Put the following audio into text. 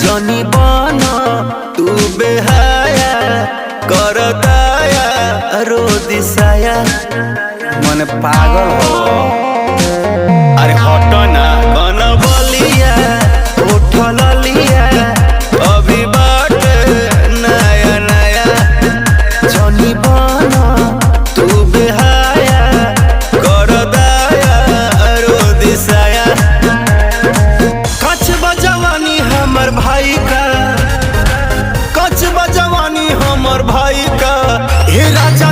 जनी बना तू बेहाया कर दया रो दिसाया मन पागल हो। अरे हटो ना कन बलिया उठल लिया अभी बाट नया नया जनी बना तू बेहाया कर दया रो दिसाया। कच बजवानी हमर भाई का, कच बजवानी हमर भाई का, हे राजा